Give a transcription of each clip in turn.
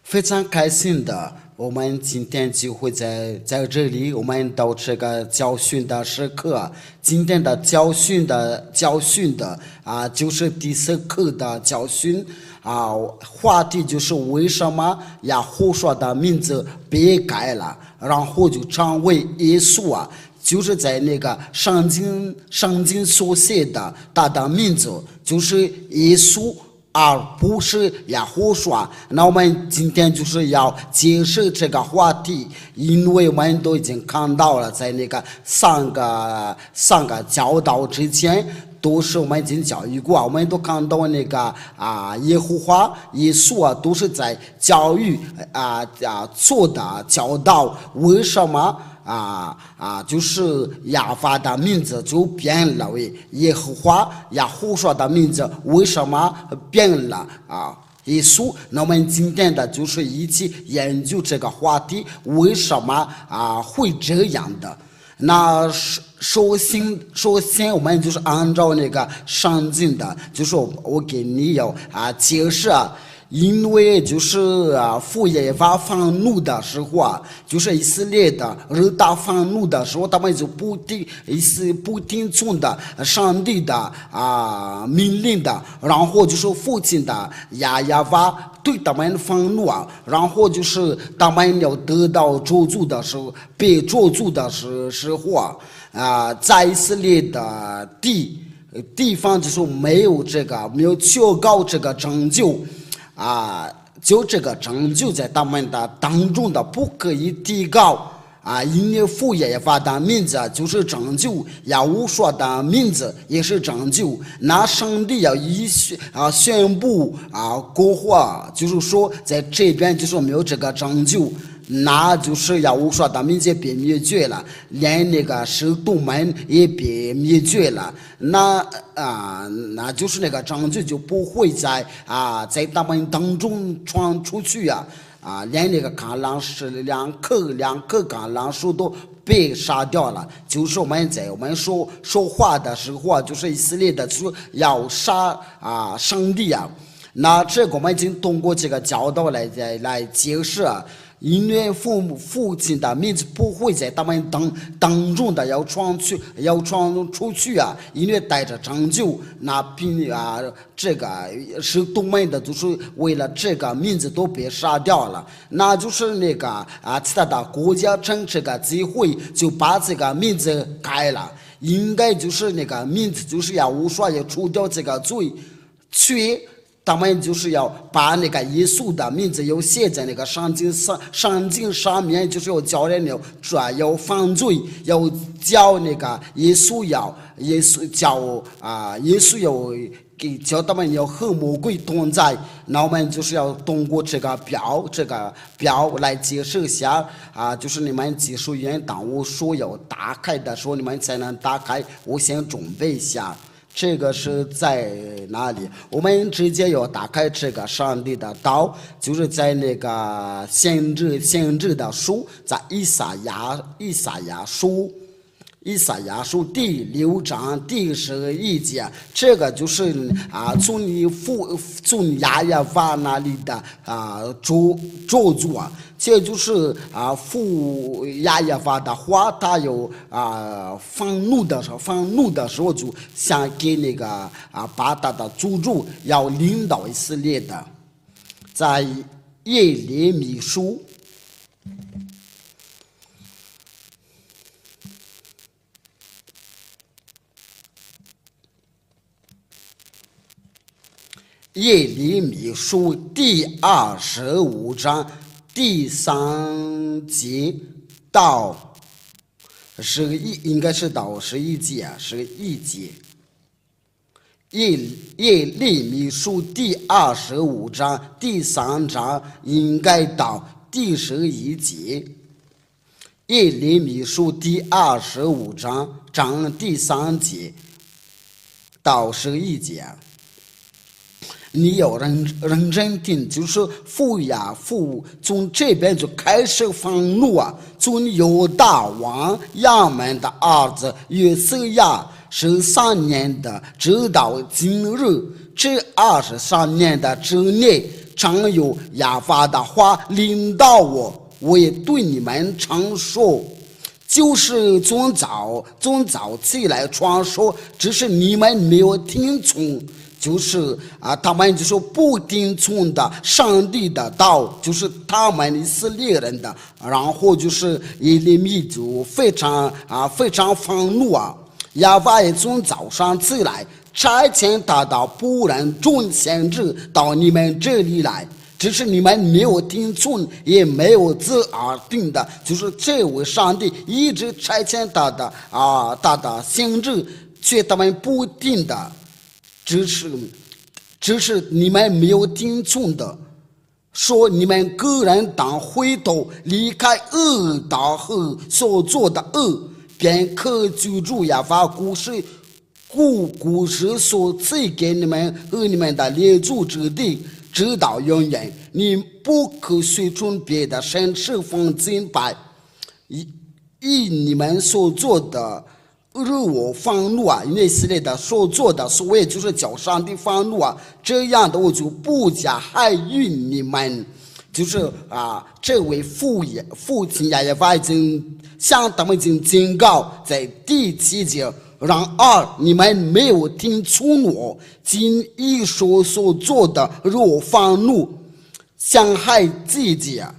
非常开心的，我们今天就会在这里，我们到这个教训的时刻。今天的教训的就是第四课的教训话题就是为什么亚胡说的名字被改了，然后就成为耶稣就是在那个圣经所写的他的名字就是耶稣。而不是亚胡说。那我们今天就是要解释这个话题，因为我们都已经看到了，在那个上个教导之前，都是我们已经教育过，我们都看到那个耶和华耶稣都是在教育做的教导，为什么？就是亚法的名字就变了为耶和华，亚胡说的名字为什么变了耶稣？那我们今天的就是一起研究这个话题，为什么会这样的？那首先我们就是按照那个圣经的，就是我给你要解释因为就是父耶法愤怒的时候就是以色列的人大愤怒的时候，他们就不听从的上帝的命令的，然后就是父亲的亚法对他们愤怒然后就是他们要得到咒诅的时候，被咒诅的时候在以色列的地方就是没有求告这个拯救。就这个拯救在他们的当中的不可以提高因为父耶法的名字就是拯救，亚乌说的名字也是拯救。那上帝要宣布过后就是说在这边就是没有这个拯救，那就是亚乌说的名字被灭绝了，连那个使徒们也被灭绝了。那就是那个拯救就不会在他们当中传出去连那个橄榄树两棵橄榄树都被杀掉了。就是我们说话的时候就是以色列的就要杀上帝那这个我们已经通过这个教导来解释因为父亲的名字不会在他们当中的要传出去因为带着拯救，那这个是东门的，就是为了这个名字都被杀掉了，那就是那个其他的国家趁这个机会就把这个名字改了，应该就是那个名字就是要无说要除掉这个罪，他们就是要把那个耶稣的名字要写在那个圣经上面，就是要教人要犯罪，要教那个耶稣要教他们要和魔鬼同在。那我们就是要通过这个表来解释一下就是你们技术员当我说要打开的时候，你们才能打开。我先准备一下。这个是在哪里？我们直接要打开这个上帝的道，就是在那个先知的书，在以赛亚书第6章第11节，这个就是从亚法那里的咒诅这就是父亚法的话，他有愤怒的时候就想给那个把他的诅咒要领导以色列的，在耶利米书。耶利米书第25章第3节到11，应该是到11节11节。耶利米书第25章第3章应该到第11节。耶利米书第25章第3节到11节。你要认真听，就是父从这边就开始愤怒从犹大王亚门的儿子约瑟亚13年的直到今日，这23年的之内，常有亚法的话领导我，我也对你们常说。就是从早起来传说，只是你们没有听从。就是他们就是不听从的上帝的道，就是他们以色列人的，然后就是以利米就非常愤怒啊！亚法也从早上起来，差遣他的仆人众先知到你们这里来。只是你们没有听从，也没有自而定的，就是这位上帝一直差遣他的先知，却他们不听的，只是你们没有听从的，说你们个人当回头，离开恶道和所做的恶，便可居住亚法古时所赐给你们和你们的列祖之地。直到永远，你不可随从别的神侍奉敬拜，以你们所做的惹我愤怒啊！那系列的所做的所谓就是叫上帝愤怒啊，这样的我就不加害于你们。就是这位父亲也已经向他们已经警告，在第7节。然而你们没有听从我，今一所做的惹我愤怒，伤害自己啊！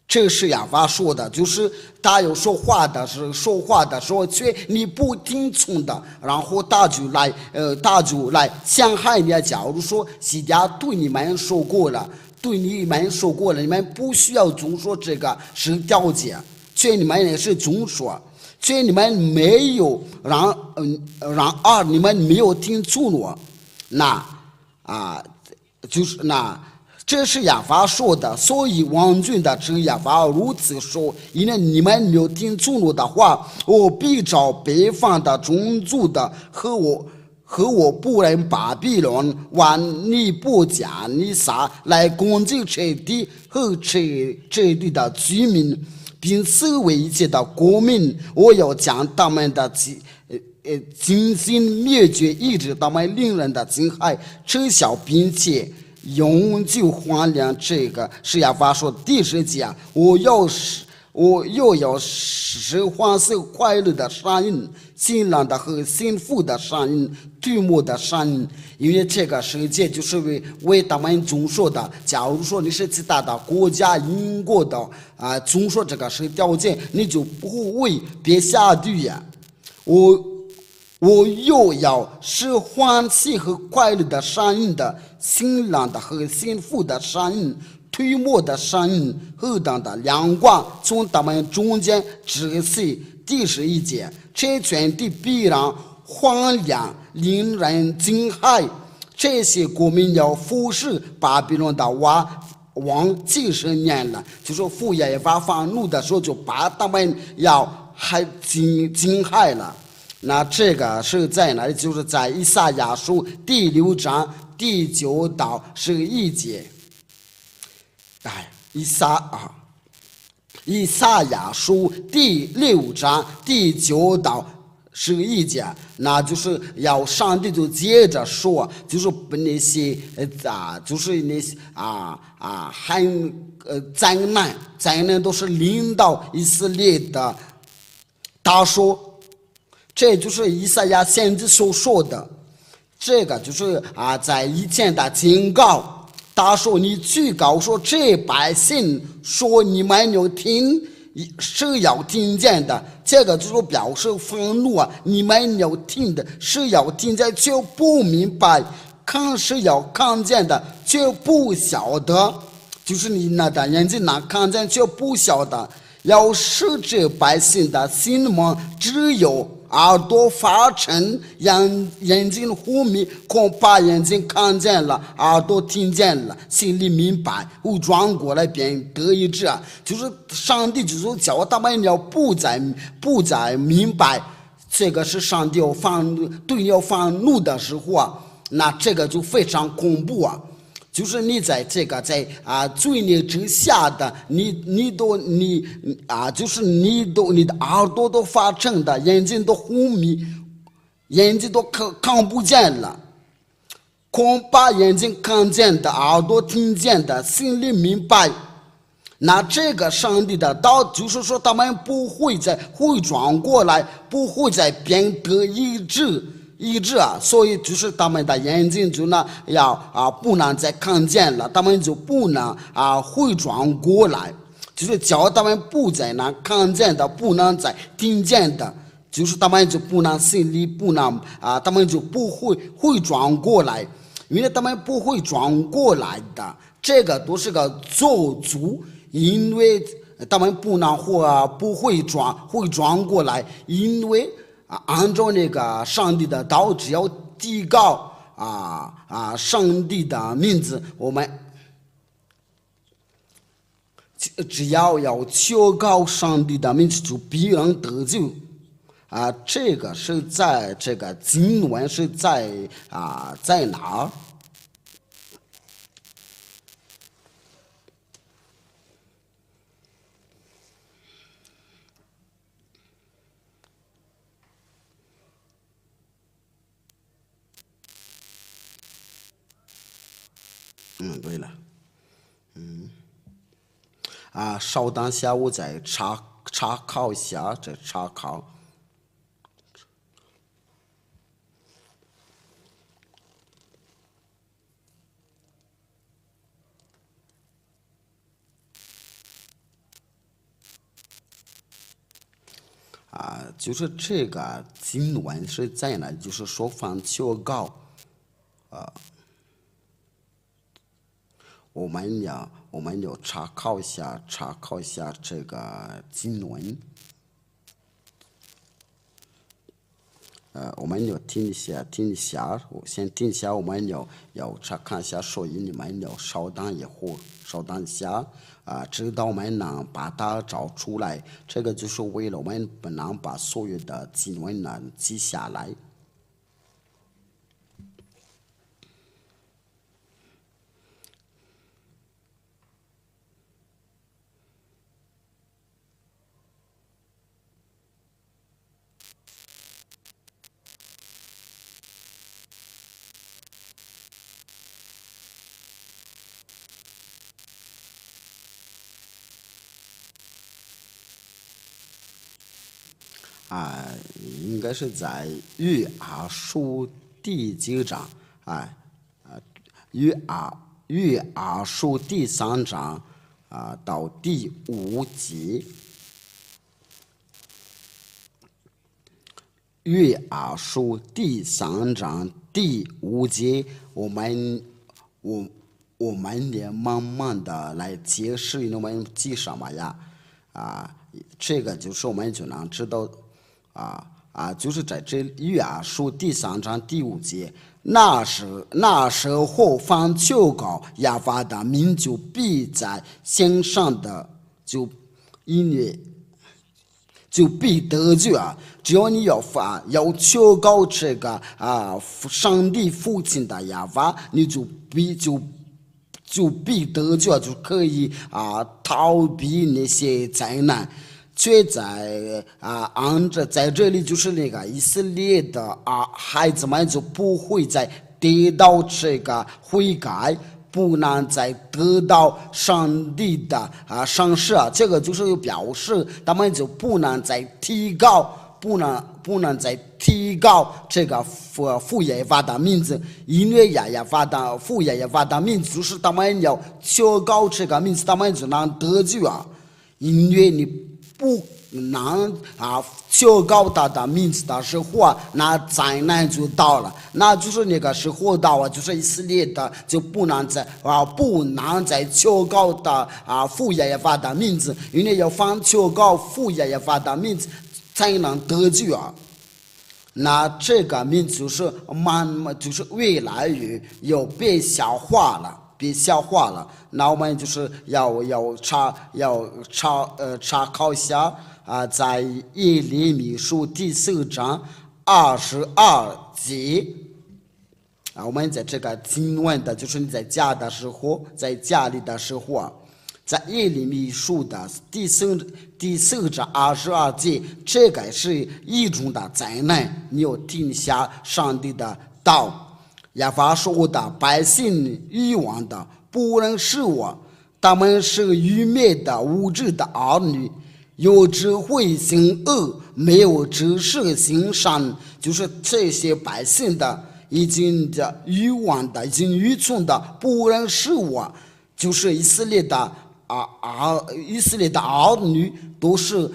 这是亚法说的，就是他有说话的说，却你不听从的，然后他就来伤害你。假如说西家对你们说过了，你们不需要总说这个是条件，却你们也是总说。所以你们没有你们没有听从我，这是亚法说的。所以王军的这亚法如此说，因为你们没有听从我的话，我必找北方的种族的和我仆人巴比伦往尼布甲尼撒来攻击这地和这地的居民。并四围一切的国民，我要将他们的精心灭绝，一直他们令人的惊骇撤销，并且永久还亮。这个是亚法说第10节，我又要使黄色快乐的声音，新郎的和新妇的声音，推磨的声音。因为这个世界就是为他们总说的。假如说你是其他的国家英国的总说这个是条件，你就不会别下地呀。我又要使欢喜和快乐的声音的，新郎的和新妇的声音，推磨的声音，何等的亮光从他们中间直系。第11节，这全地必然荒凉，令人惊骇。这些国民要服侍巴比伦的王几十年了，就说父也发愤怒的时候，就把他们要还惊骇了。那这个是在哪里？就是在以赛亚书第6章第9到11节。以赛亚书第6章第9到11节，那就是要上帝就接着说，就是那些就是那些灾难都是领导以色列的。他说，这就是以赛亚先知所说的，这个就是在以前的警告。他说：“你去告说这百姓说你们有听是要听见的，这个就是表示愤怒啊！你们有听的是要听见，却不明白；看是要看见的，却不晓得。就是你那的眼睛能看见，却不晓得。要使这百姓的心门只有耳朵发沉，眼睛昏迷，恐怕眼睛看见了，耳朵听见了，心里明白，我转过来便得医治。就是上帝就是叫他们要不再明白，这个是上帝对你要愤怒的时候啊，那这个就非常恐怖啊。就是你在这个罪孽之下的，你的耳朵都发沉的，眼睛都昏迷，眼睛都看不见了，光把眼睛看见的，耳朵听见的，心里明白。那这个上帝的道，就是说他们不会再回转过来，不会再变得医治啊，所以就是他们的眼睛就不能再看见了，他们就不能回转过来，就是叫他们不再能看见的，不能再听见的，就是他们就不能心里不能他们就不会回转过来，因为他们不会转过来的，这个都是个咒诅。因为他们不会转过来，因为按照那个上帝的道，只要提高上帝的名字，我们只要求告上帝的名字，就必然得救。这个是在这个经文是在哪？对了，稍等下，我再查考一下，这查考。就是这个经文是在哪？就是说放求告，我们要查考一下这个经文。我们要听一下，我先听一下，我们要查看一下，所以你们要稍等一下，直到我们能把它找出来。这个就是为了我们不能把所有的经文能记下来。应该是在约珥书第9章，约珥书第3章到第5节。约珥书第3章第5节，我们也慢慢的来解释，我们记什么呀？这个就是我们就能知道。就是在这约珥书第3章第5节，那时候凡求告耶和华的名，就必在心上的，就必得救啊！只要你要求告这个上帝父亲的耶和华，你就必得救，就可以逃避那些灾难。却在按着在这里，就是那个以色列的孩子们就不会再得到这个悔改，不能再得到上帝的赏赐。这个就是表示他们就不能再提高，不能再提高这个父耶和华的名字，因为父耶和华的名字就是他们要求告这个名字，他们就能得救啊，因为你不能求告他的名字的时候，那灾难就到了。那就是那个时候到就是以色列的就不能再求告的父耶和华的名字，因为要放求告父耶和华的名字才能得救啊。那这个名字就是越来越要被消化了。那我们就是要查考一下在耶利米书第4章22节我们在这个经文的，就是你在家里的时候在耶利米书的第4章22节，这个是一种的灾难，你要听下上帝的道。亚法说的百姓遗忘的不认识我，他们是愚昧的无知的儿女，有智慧行恶，没有知识行善，就是这些百姓的已经的愚妄的，已经愚蠢的不认识我，就是以色列的以色列的儿女都是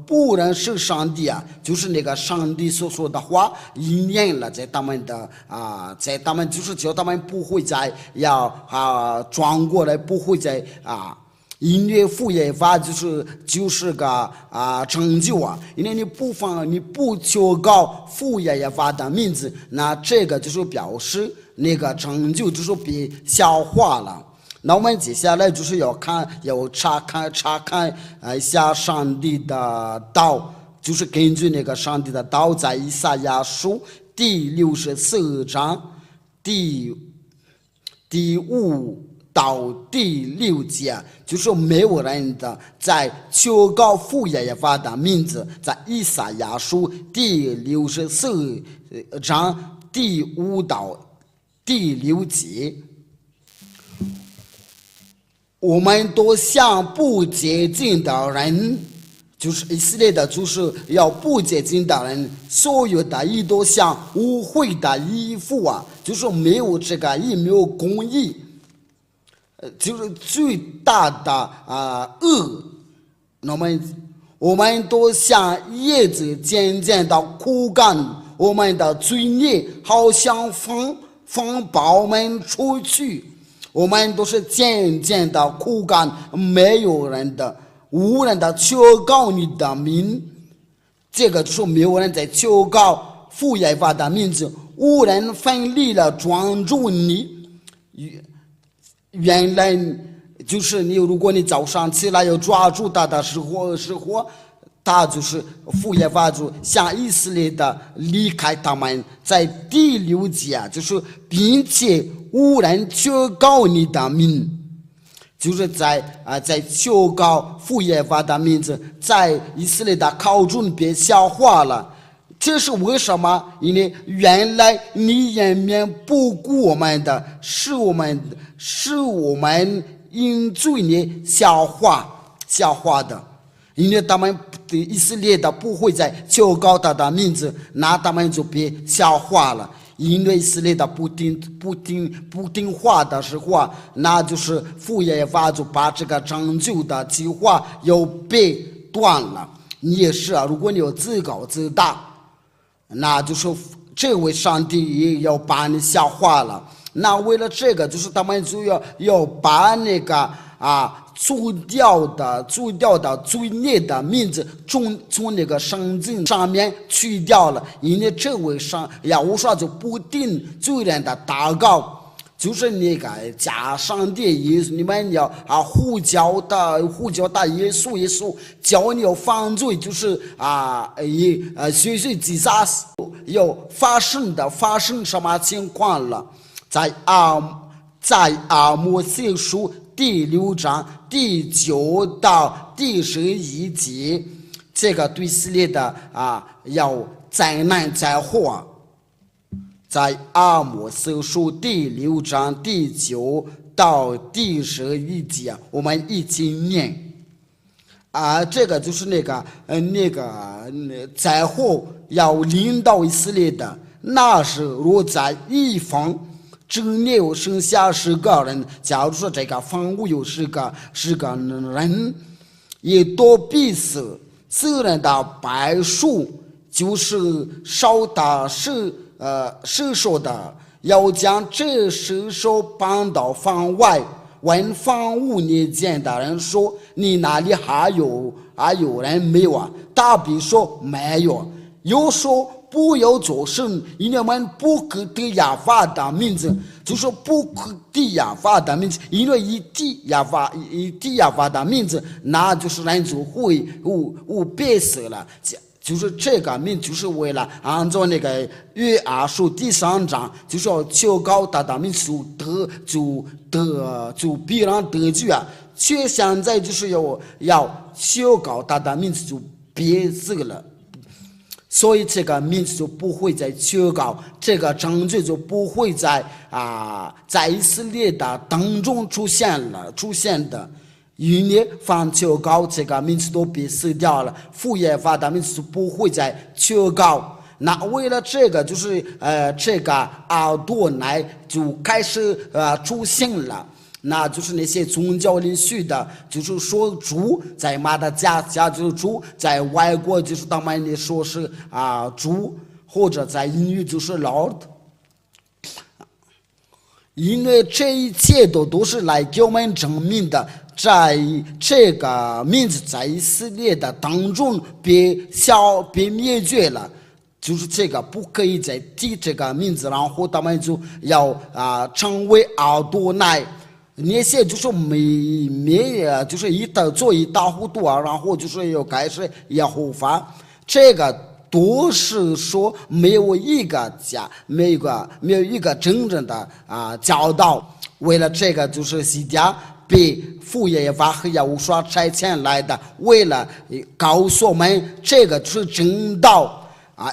不认识上帝啊，就是那个上帝所说的话应验了在他们的在他们就是叫他们不会再转过来，不会再因为父耶法就是个成就啊，因为你不求告父耶法的名字，那这个就是表示那个成就就是被消化了。那我们接下来就是要查看一下上帝的道，就是根据那个上帝的道，在以赛亚书第64章第5到第6节，就是没有人的在求告父耶法的名字，在以赛亚书第64章第5到第6节。我们都像不洁净的人，就是以色列的就是要不洁净的人，所有的义都像污秽的衣服啊，就是没有这个义，没有公义，就是最大的恶。那么我们都像叶子渐渐的枯干，我们的罪孽好像风暴们出去。我们都是渐渐的枯干，没有人的无人的求告你的名，这个就是没有人在求告父耶法的名字，无人奋力了专注你。原来就是如果你早上起来要抓住他的时候，他就是父耶法就向以色列的离开他们，在第6节就是并且无人求告你的名，就是在求告父耶法的名字，在以色列的口中被消化了。这是为什么？因为原来你掩面不顾我们的，是我们因罪孽消化的。因为他们以色列的不会再求告他的名字，那他们就被消化了。因为以色列的不听话的时候那就是父耶法就把这个拯救的计划又被断了。你也是如果你有自高自大，那就是这位上帝也要把你消化了。那为了这个，就是他们就要把那个除掉的罪孽的名字从那个圣经上面去掉了。因为这位我说就不定罪人的祷告，就是那个假上帝耶稣，你们要呼叫他耶稣叫你要犯罪，就是随随即杀要发生什么情况了。在阿摩司书第6章第9到第11节，这个对以色列的要灾难灾祸，在阿摩司书第6章第9到第11节，我们一起念这个就是那个灾祸要临到以色列的。那时若在一方之内有剩下10个人，假如说这个房屋有10个人，也都必死。死人的百数就是少的10手的，要将这10手搬到房外，问房屋内间的人说：“你那里还有人没有啊？”大比说没有。又说不要作声，因为我们不可提亚法的名字，就说不可提亚法的名字，因为一提亚法的名字，那就是人就会憋死了。就是这个名，就是为了按照那个约珥书第3章，就是要求告他的名就必然得救啊。却现在就是要求告他的名字就憋死了。所以这个名字就不会再求告，这个证据就不会在以色列的当中出现的。因为凡求告这个名字都被死掉了，父耶和华的名字就不会再求告。那为了这个，就是这个阿多乃就开始出现了。那就是那些宗教领袖的，就是说主在马的家就是主，在外国就是他们说是主，或者在英语就是 Lord。因为这一切都是来给我们证明的，在这个名字在以色列的当中被灭绝了。就是这个不可以再提这个名字，然后他们就要成为阿多乃。那些就是就是做一塌糊涂然后就是要开始耶和华，这个都是说没有一个真正的教导。为了这个，就是西家被父耶和华和耶和华差遣来的，为了告诉我们这个是正道。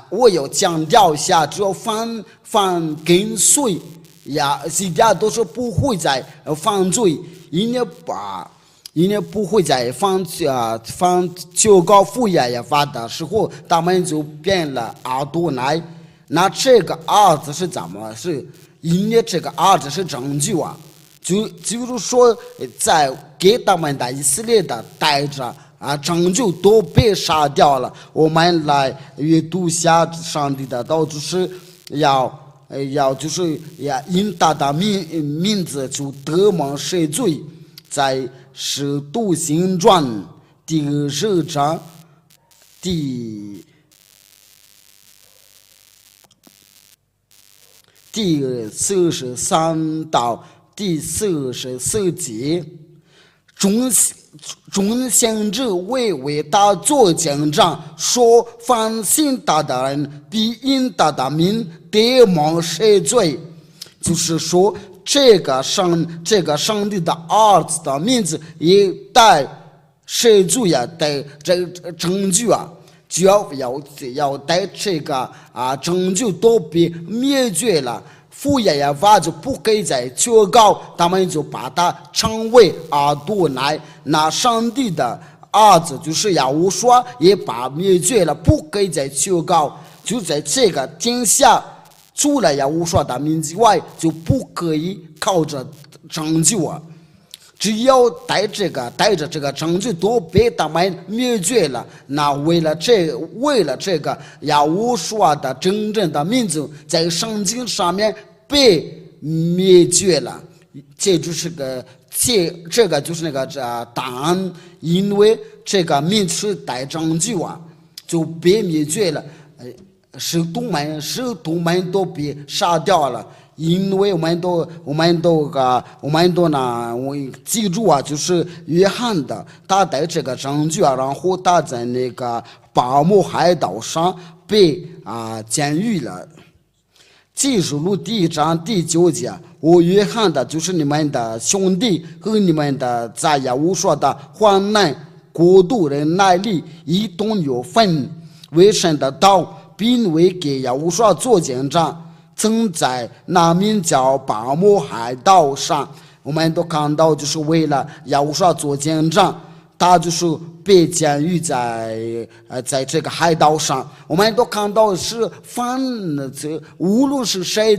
我要强调一下，只要犯跟随西家都是不会再犯罪，因为不会再犯求告父耶和华的时候，他们就变了阿多乃。那这个儿子是怎么？是因为这个儿子是证据就是说，在给他们的以色列的带着拯救都被杀掉了。我们来阅读下上帝的道，就是因他的名字就得蒙赦罪，在使徒行传第10章第43到第44节，众先知为他做见证，说凡信他的人必因他的名得蒙赦罪。就是说，这个上帝的儿子的名字也带赦罪带这证据只要带这个证据都被灭绝了，父耶和华就不可以再求告，他们就把他称为阿多乃。那上帝的儿子就是耶和华也把灭绝了，不可以再求告。就在这个天下，除了耶和华的名字外，就不可以靠着拯救只要带着这个证据都被他们灭绝了。那为了这个耶和华的真正的名字在圣经上面被灭绝了，这个就是那个答案。因为这个名字带证据就被灭绝了，使徒们都被杀掉了。因为我们都记住就是约翰的，他带这个证据然后他在那个巴木海岛上被监狱了。启示录第1章第9节，我约翰的就是你们的兄弟和你们的在耶和华的患难国度人那里一同有份，为神的道，并为给耶和华做见证，曾在那名叫巴木海岛上。我们都看到，就是为了耶和华做见证，他就是被监狱在这个海岛上。我们都看到是无论是谁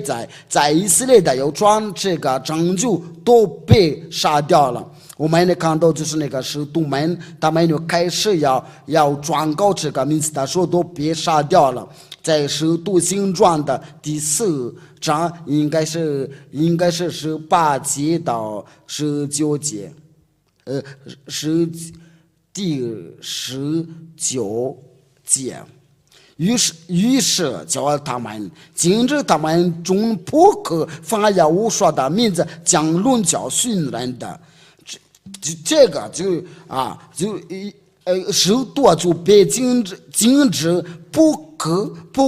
在以色列的有传这个拯救都被杀掉了。我们也看到就是那个使徒们，他们就开始要转告这个名字的时候都被杀掉了。在使徒行传的第4章应该是18节到19节，第19节。于是叫他们禁止他们中不可发耶和华的名字讲论教训人的。这个使徒就被禁止不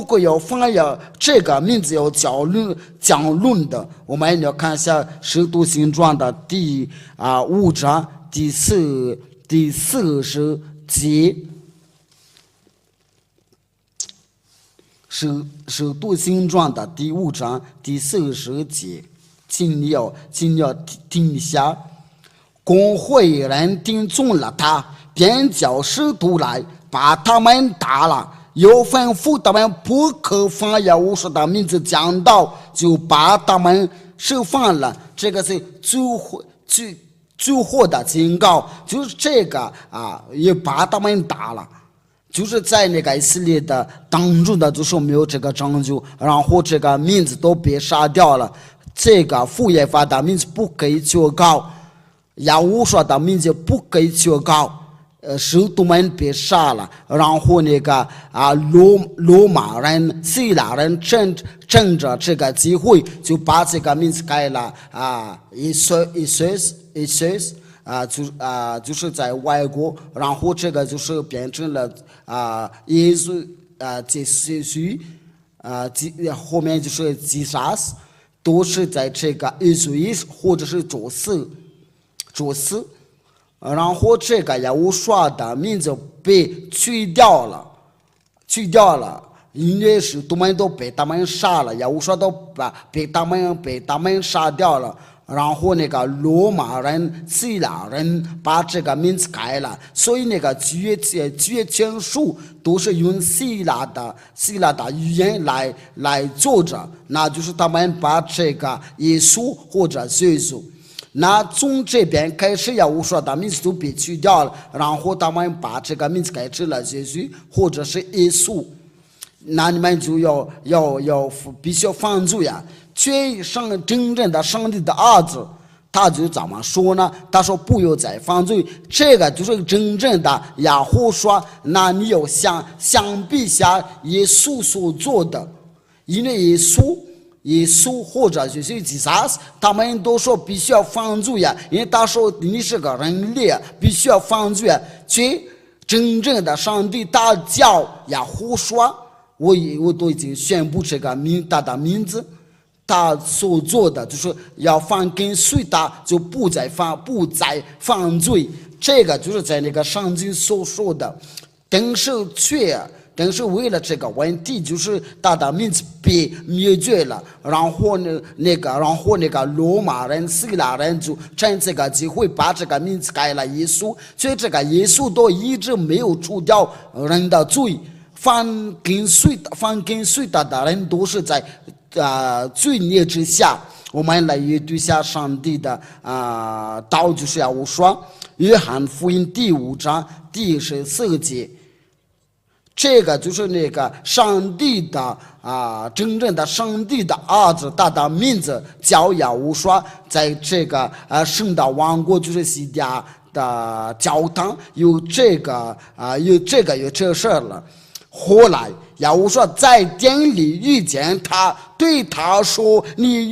可要发扬这个名字要讲论的。我们要看一下使徒行传的第5章第40节。使徒行传的第5章第40节，请要听一下。公会人听从了他，便叫使徒来，把他们打了，又吩咐他们不可放耶稣说的名字讲道，就把他们释放了。这个是最后的警告，就是这个也把他们打了。就是在那个以色列的当中的就是没有这个拯救，然后这个名字都被杀掉了。这个福音法的名字不可以求告，耶稣说的名字不可以求告。使徒们被杀了，然后那个罗马人、希腊人趁着这个机会就把这个名字改了耶稣。就是在外国，然后这个就是变成了耶稣这些后面就是自杀，都是在这个耶稣或者是作死，然后这个耶稣说的名字被去掉了，因为是他们都被他们杀了，耶稣说都被他们杀掉了。然后那个罗马人、希腊人把这个名字改了，所以那个绝经书都是用希腊的语言来做着，那就是他们把这个耶稣或者耶稣，那从这边开始耶稣说的名字都被去掉了，然后他们把这个名字改成了耶稣或者是耶稣，那你们就要必须要放住呀。真正的上帝的儿子，他就怎么说呢？他说不要再犯罪，这个就是真正的雅胡说。那你要相比下耶稣所做的，因为耶稣或者就是自杀，他们都说必须要犯罪呀，因为他说你是个人类，必须要犯罪。真正的上帝他叫雅胡说，我都已经宣布这个他的名字。他所做的就是要跟随他，就不再犯罪。这个就是在那个圣经所说的。但是为了这个问题，就是他的名字被灭绝了，然后那个罗马人、希腊人就趁这个机会把这个名字改了耶稣，所以这个耶稣都一直没有除掉人的罪。跟随他的人都是在罪孽之下。我们来阅读一下上帝的道，就是要我说约翰福音第5章第14节，这个就是那个上帝的真正的上帝的儿子，他的名字叫耶稣说，在这个圣的王国就是西底亚的教堂有这事了。后来耶稣说在店里遇见他，对他说你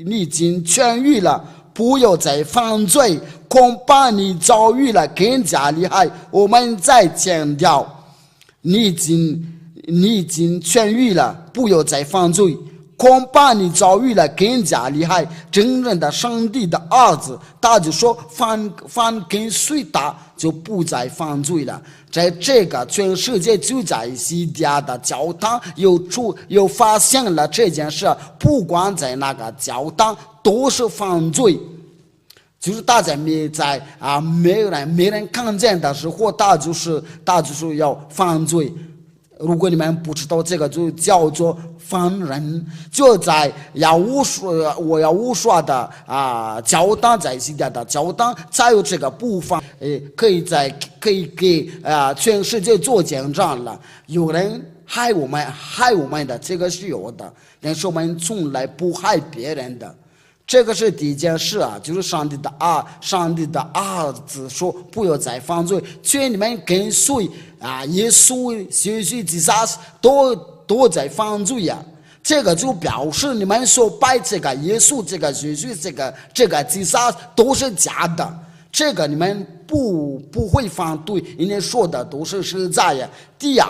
已经痊愈了，不要再犯罪，恐怕你遭遇了更加厉害。我们再强调，你已经痊愈了，不要再犯罪，恐怕你遭遇了更加厉害。真正的上帝的儿子，他就说跟随他就不再犯罪了。在这个全世界就在西底亚的教堂又发现了这件事，不管在那个教堂都是犯罪，就是大家没人看见的时候，他就是要犯罪。如果你们不知道这个，就叫做犯人。就在我要说的教堂，在西底亚的教堂才有这个部分，可以给全世界做见证了。有人害我们的，这个是有的，但是我们从来不害别人的。这个是第一件事就是上帝的儿子说不要再犯罪，劝你们跟随耶稣自杀都在犯罪呀。这个就表示你们所拜这个耶稣这个耶稣这个自杀都是假的，这个你们不会反对，因为说的都是实在呀。第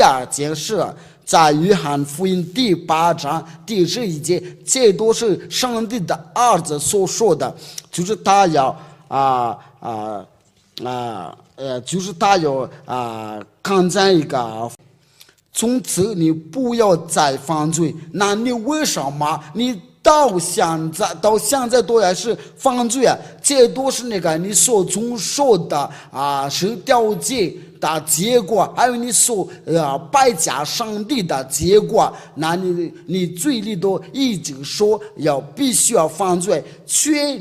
二件事，在约翰福音第8章第11节，这都是上帝的儿子所说的，就是他要就是他要看见一个，从此你不要再犯罪。那你为什么你到现在都还是犯罪啊？这都是那个你所遵守的是条件的结果，还有你所拜假上帝的结果。那你嘴里都已经说必须要犯罪，却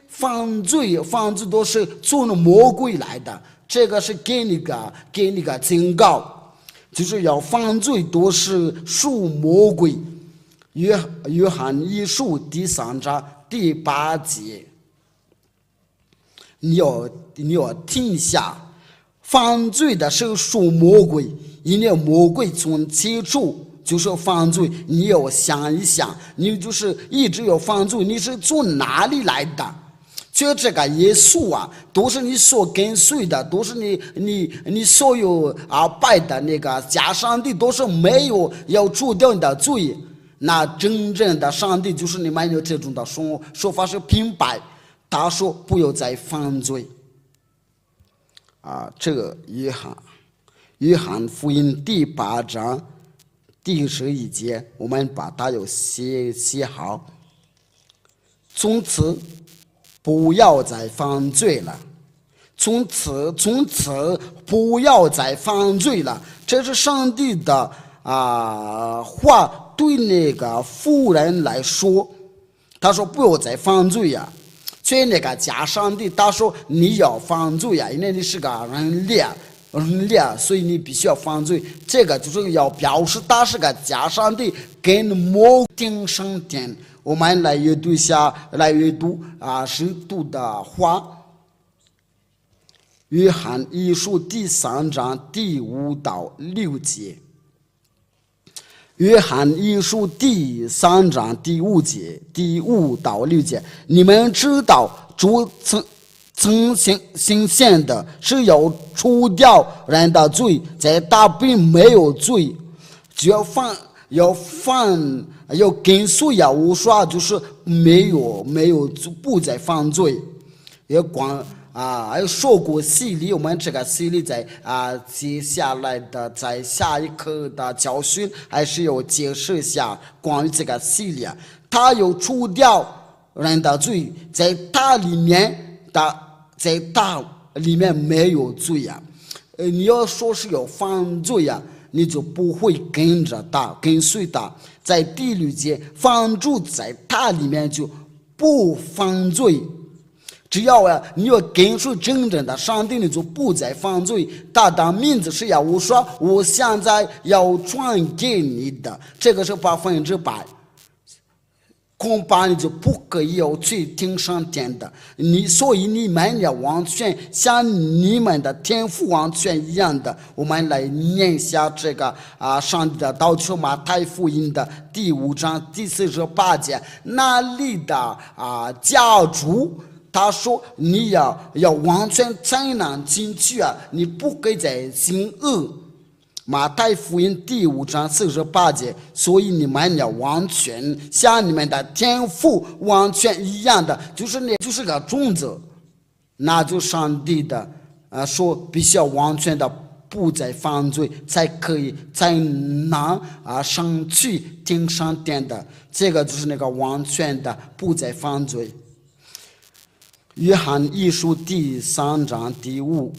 犯罪都是从魔鬼来的。这个是给你个警告，就是要犯罪都是属魔鬼。约翰一书第3章第8节，你要听一下，犯罪的是属魔鬼，因为魔鬼从起初就是犯罪。你要想一想，你就是一直要犯罪，你是从哪里来的？就这个耶稣都是你所跟随的，都是你所有拜的那个假上帝，都是没有要除掉你的罪。那真正的上帝就是你们有这种的说法是平白，他说不要再犯罪这个约翰福音第8章第11节，我们把它有写好。从此不要再犯罪了，从此不要再犯罪了。这是上帝的话对那个妇人来说，他说不要再犯罪呀。所以那个假上帝他说你要犯罪呀，因为你是个人类，所以你必须要犯罪。这个就是要表示他是个假上帝跟魔定上天。我们来阅读使徒的话，约翰一书第3章第5到6节。约翰一书第3章第5到6节，你们知道主曾行献的是要除掉人的罪，在他并没有罪，只要跟随无说，就是没有不再犯罪。也还有说过洗礼，我们这个洗礼在接下来的在下一课的教训还是要解释一下关于这个洗礼他有除掉人的罪，在他里面没有罪你要说是有犯罪你就不会跟随他。在第6节，放住在他里面就不犯罪。只要你要跟随真正的上帝，你就不再犯罪。他的名字是我说我现在要传给你的，这个是100%，恐怕你就不可以要去听上天的。所以你们要完全像你们的天父完全一样的。我们来念一下这个上帝的道，就是马太福音的第5章第48节，那里的家主他说你要完全才能进去你不可以再行恶。马太福音第5章48节，所以你们要完全像你们的天父完全一样的，就是个种子，那就上帝的说必须要完全的不再犯罪，才能上去听上天的。这个就是那个完全的不再犯罪。约翰一书第3章第5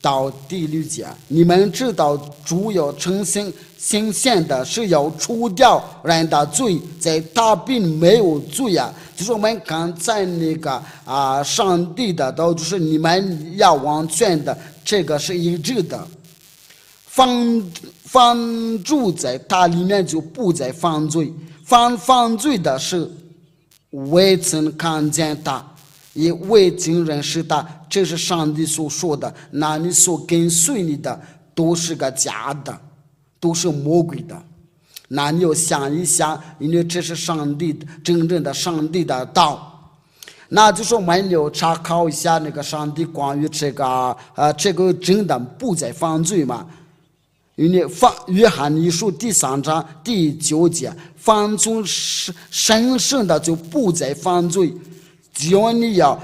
到第6节，你们知道主要呈现献的是要除掉人的罪，在他并没有罪就是我们刚才那个上帝的道，就是你们要完全的，这个是一致的。犯住在他里面就不再犯罪，犯罪的是未曾看见他，也未经认识他，这是上帝所说的。那你所跟随你的都是个假的，都是魔鬼的。那你要想一想，因为这是上帝真正的上帝的道。那就是我们要查考一下那个上帝关于这个真的不再犯罪嘛。因为约翰一书第3章第9节，犯从神圣的就不再犯罪。只要你要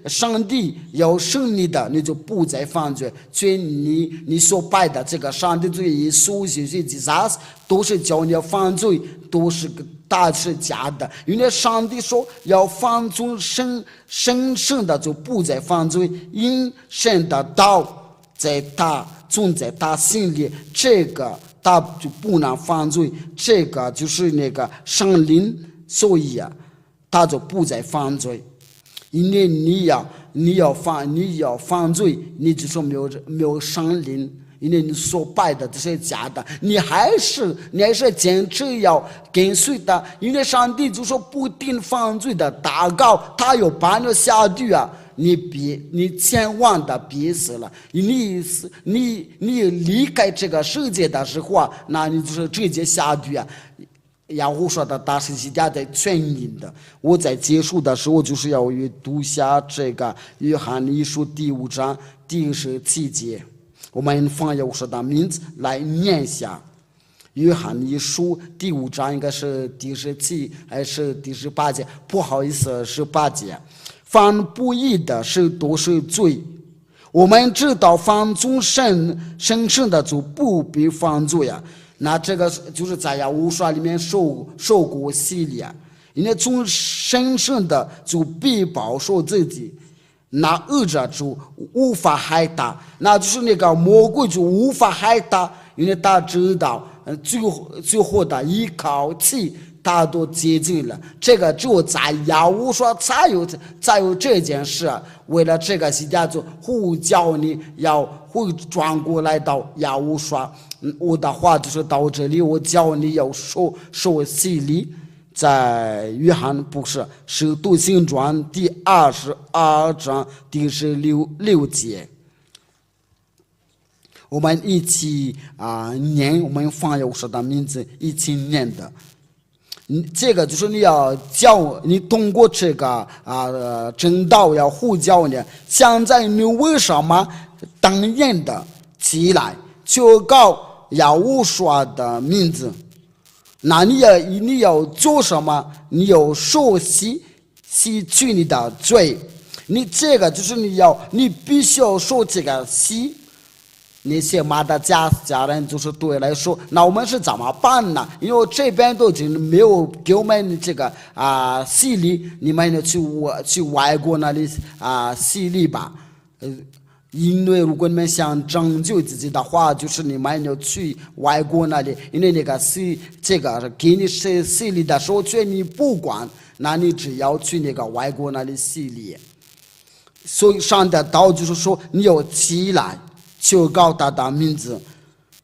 上帝要胜利的，你就不再犯罪。所以你所拜的这个上帝罪、耶稣、基督，都是叫你犯罪，都是大是假的。因为上帝说要放纵神圣的，就不再犯罪，因神的道在他种在他心里，这个他就不能犯罪。这个就是那个圣灵，所以啊。他就不再犯罪，因为你要犯罪，你就说没有圣灵，因为你所拜的这些假的，你还是坚持要跟随的，因为上帝就说不定犯罪的祷告，他要把你下地啊，你千万的别死了，你离开这个世界的时候啊，那你就是直接下地啊。雅虎说的大十字架在全印的。我在结束的时候就是要读下这个约翰一书第5章第17节，我们放雅虎说的名字来念下。约翰一书第5章应该是第17还是第18节？不好意思，18节。犯不义的是都是罪。我们知道犯纵神圣的就不必犯罪啊。那这个就是在雅无刷里面受过洗礼啊，因为从神圣的就必保守自己，那恶者就无法害他，那就是那个魔鬼就无法害他，因为他知道最后的一口气他都接近了。这个只有在雅无刷才有这件事，为了这个洗家就呼叫你要会转过来到雅无刷。我的话就是到这里，我教你要受洗礼，在约翰不是使徒行传第22章第16节，我们一起念，我们放有神的名字一起念的。这个就是你要教你通过这个正道要呼叫你。现在你为什么当然的起来求告雅无刷的名字？那你要做什么？你要受洗去你的罪。你这个就是你必须要受这个洗。那些马的家人就是对来说，那我们是怎么办呢？因为这边都已经没有给我们这个洗礼，你们去外国那里洗礼吧。因为如果你们想拯救自己的话，就是你们要去外国那里，因为那个这个给你洗礼的时候，你不管，那你只要去那个外国那里洗礼。所以上的道就是说，你要起来求告他的名字，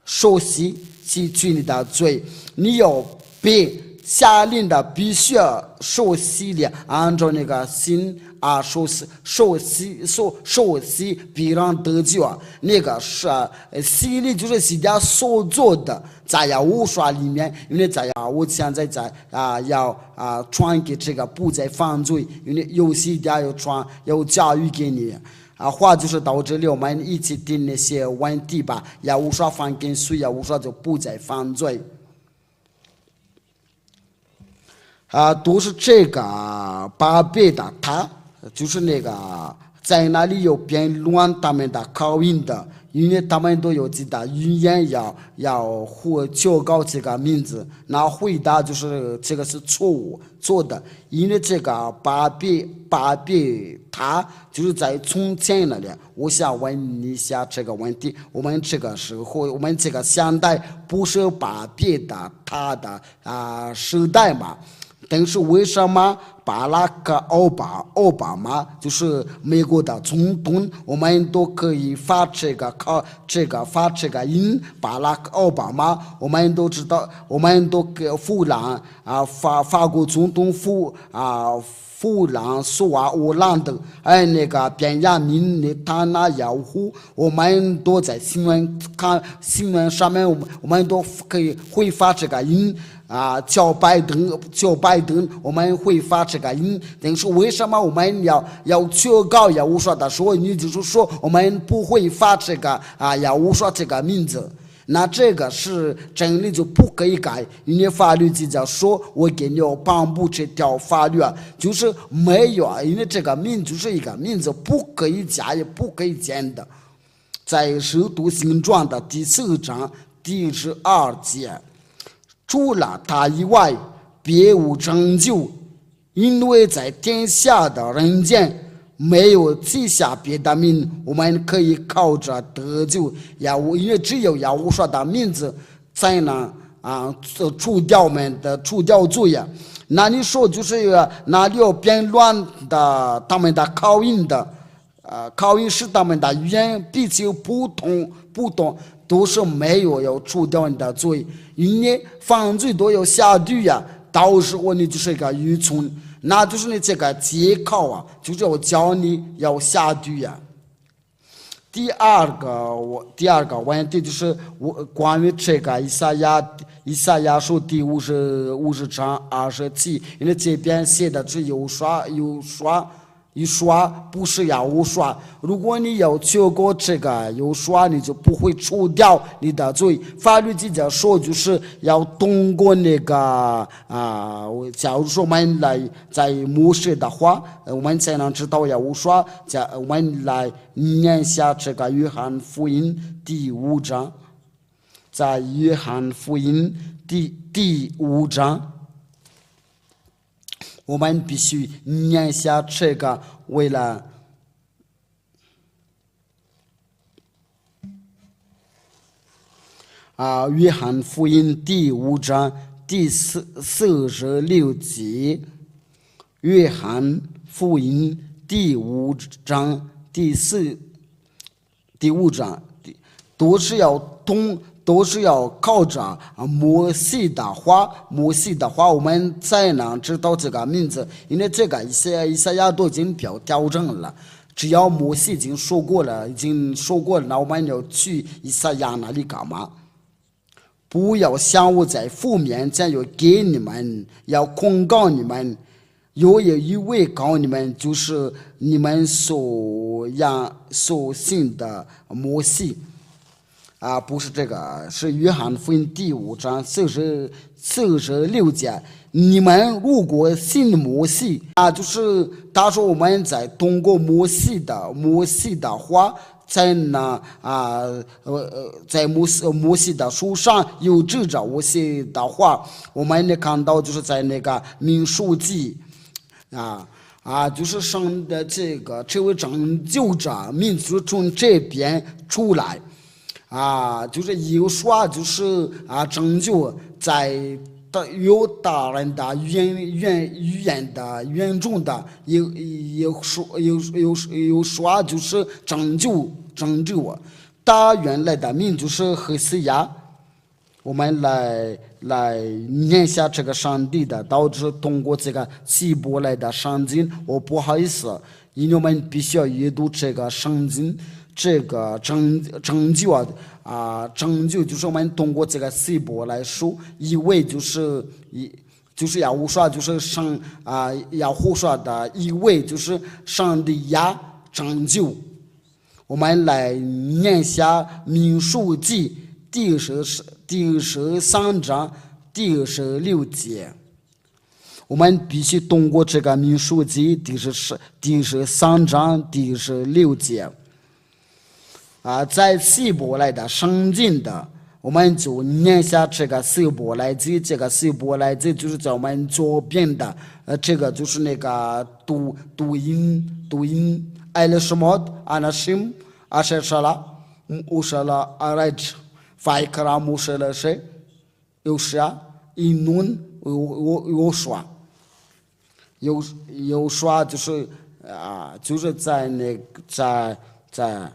受洗去你的罪，你要被下令的必须要受洗礼，按照那个心受洗必然得救啊。那个是洗礼就是洗家所做的，在雅无刷里面，因为在我现在在要传给这个不再犯罪，因为有洗家要教育给你。话就是到这里，我们一起听那些问题吧。雅无刷犯跟随，雅无刷就不再犯罪。都是这个巴别的他，就是那个在那里有辩论他们的口音的，因为他们都有自己的语言要或求告这个名字，那回答就是这个是错误做的，因为这个巴别他就是在从前那里。我想问你一下这个问题，我们这个时候，我们这个现代不是巴别的他的时代嘛？但是为什么巴拉克奥巴马就是美国的总统，我们都可以发这个音？巴拉克奥巴马，我们都知道，我们都给弗兰法国总统弗朗索瓦·奥朗德，那个便雅明内塔纳亚胡，我们都在新闻上面，我们都会发这个音。叫拜登，我们会发这个音。但是为什么我们要求告雅无刷的时候，你就是说我们不会发这个雅无刷这个名字？那这个是真理就不可以改，因为法律记着说，我给你要颁布这条法律就是没有因为这个名就是一个名字，不可以加也不可以减的。在《使徒行传》的第4章第12节，除了他以外，别无拯救，因为在天下的人间没有记下别的名，我们可以靠着得救。因为只有耶和华的名字才能除掉罪。那你说就是哪里有变乱的他们的口音的口音是他们的语言彼此不同，都是没有要除掉你的罪，因为犯罪都有下地到时候你就是一个愚蠢，那就是你这个借口就是要教你要下地第二个问题就是关于这个以赛亚书第50章27，因为这边写的是有说不是耶和华。如果你要求过这个有说，你就不会除掉你的罪。法律记着说，就是要通过那个假如说我们来在默示的话，我们才能知道耶和华。我们来念下这个约翰福音第5章，在约翰福音第5章。我们必须念下这个，为了约翰福音第5章第46节，约翰福音第5章第5章都是要靠着摩西的话，我们才能知道这个名字。因为这个以赛亚都已经调整了，只要摩西已经说过了，那我们要去以赛亚那里干嘛？不要想我在父面前要给你们，要控告你们，有一位告你们，就是你们所信的摩西。不是这个，是约翰福音第5章46节。你们如果信摩西就是他说我们在通过摩西的话，才能在摩西的书上有指着摩西的话，我们能看到就是在那个民数记就是上的这位拯救者民族从这边出来。就是有说就是拯救在犹大人的语言的原中的有说就是拯救他原来的名就是何西亚。我们来念下这个上帝的道，就是通过这个希伯来的圣经。我不好意思，因为我们必须要阅读这个圣经。这个拯救就是我们通过这个希伯来书，一位就是耶和华，就是耶和华的一位就是上帝拯救。我们来念下民数记第13章第16节。我们必须通过这个民数记第13章第16节。在希伯来的圣经的，我们就念下这个希伯来字。这个希伯来字就是在我们左边的，这个就是那个读音艾勒什莫阿纳什阿舍沙拉乌沙拉阿莱兹法伊克拉穆舍勒谁有啥伊nun有说就是就是在那在。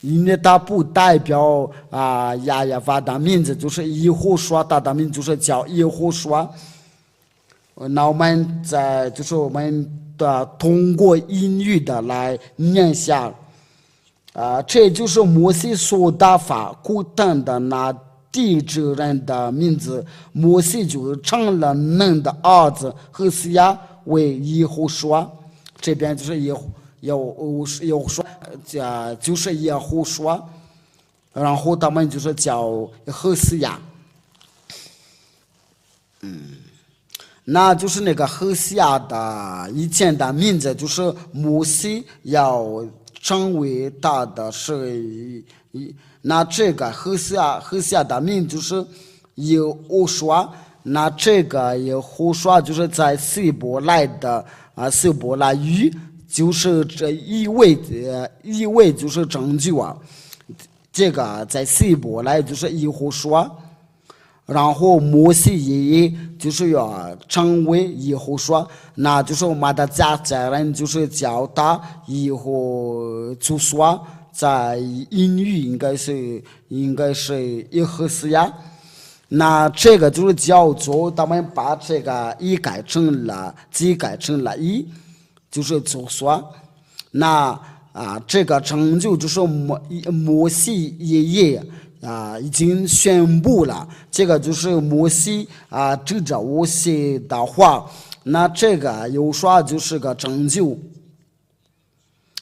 因为它不代表亚亚法的名字，就是耶和华，他的名字就是叫耶和华。那我们就是我们的通过音语的来念下，这就是摩西所打发古代的那地质人的名字，摩西就成了嫩的儿子何西亚为耶和华，这边就是有说就是耶和华。然后他们就是叫何西亚，那就是那个何西亚的以前的名字，就是摩西要成为他的是那这个何西亚的名就是有胡说，那这个有胡说就是在希伯来的希伯来语就是这意味就是拯救啊，这个在希伯来就是以胡说。然后摩西也就是要成为以后说，那就是我们的家人就是叫他以后就说，在英语应该是一和西呀。那这个就是叫做他们把这个一改成了一，就是就说，那这个成就就是摩西爷爷。已经宣布了，这个就是摩西指着我写的话，那这个有说就是个拯救。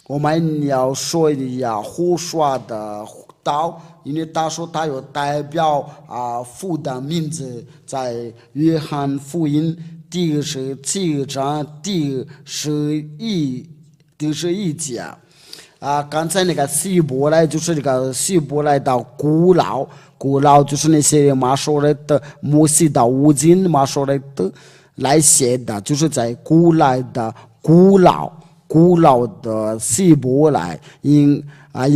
我们要说一下胡说的道，因为他说他有代表父的名字，在约翰福音第17章第11节。刚才那个希伯来就是这个希伯来的古老就是那些马说来的摩西的五经马说来的来写的，就是在古老的希伯来应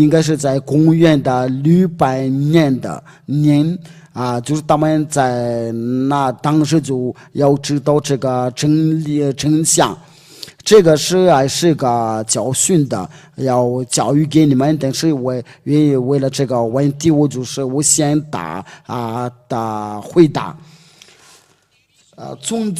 该是在公元的600年就是他们在那当时就要知道这个真相。这个还是个教训的，要教育给你们。但是为了这个问题，我先的回答。从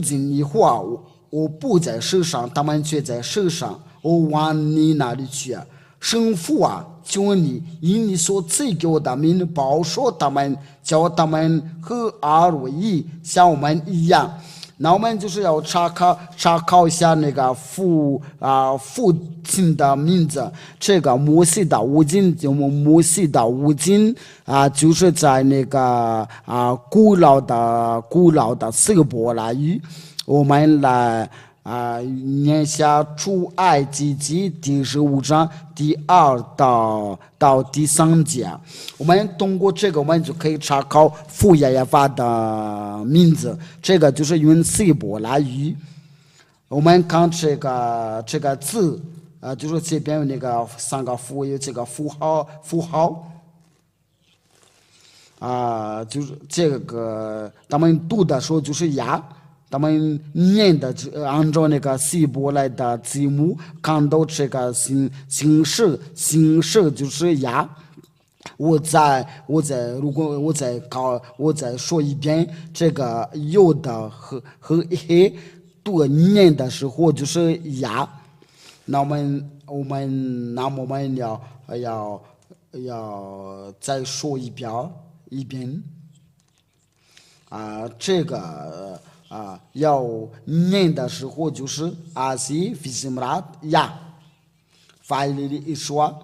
今以后我不在世上，他们却在世上，我往你那里去。圣父求你以你所赐给我的名保守他们，叫他们和而为一，像我们一样。那我们就是要查考一下那个父亲的名字，这个摩西的五经，就是在那个古老的希伯来语，我们来念下出埃及记第15章第2到第3节。我们通过这个，我们就可以查考父耶和华的名字，这个就是用希伯来语。我们看这个字就是这边有那个3个符，有这个符号就是这个他们读的时候就是呀。他们念的按照那个希伯来的字母，看到这个形式就是呀。如果我再说一遍，这个有的和黑读念的时候就是呀。那我们要再说一遍这个。要念的时候就是阿西菲西姆拉呀，法里一说，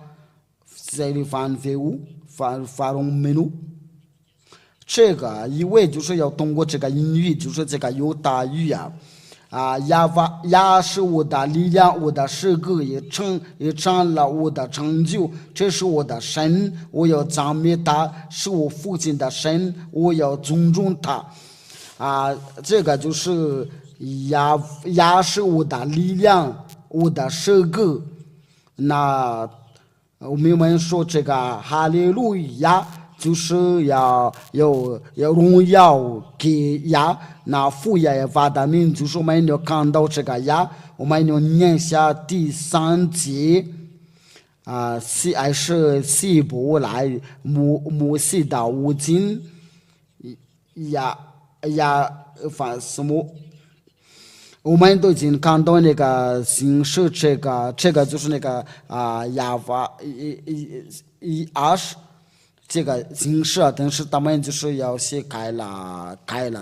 这里翻飞舞发龙美努，这个因为就是要通过这个音语，就是这个犹大语呀是我的力量，我的诗歌也成了我的成就，这是我的神，我要赞美他，是我父亲的神，我要尊重他。这个就是呀是我的力量，我的诗歌。那我们说这个哈利路亚，就是要荣耀给呀。那父耶和华的名，就是我们要看到这个呀，我们要念下第3节。还是希伯来摩西的五经反什么？我们都已经看到那个形式，这个就是那个这个形式但是他们就是要写改了，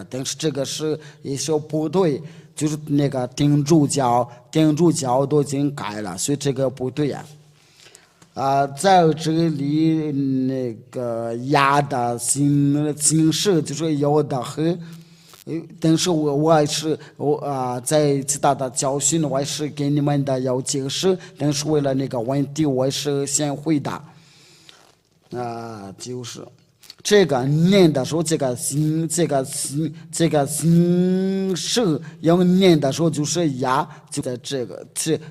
但是这个也是不对，就是那个天主教都已经改了，所以这个不对在这里那个亚的形式就是有的很。但是我也是在其他的教训我也是给你们的要解释，但是为了那个问题我也是先回答就是这个念的时候，这个形式要念的时候就是呀，就在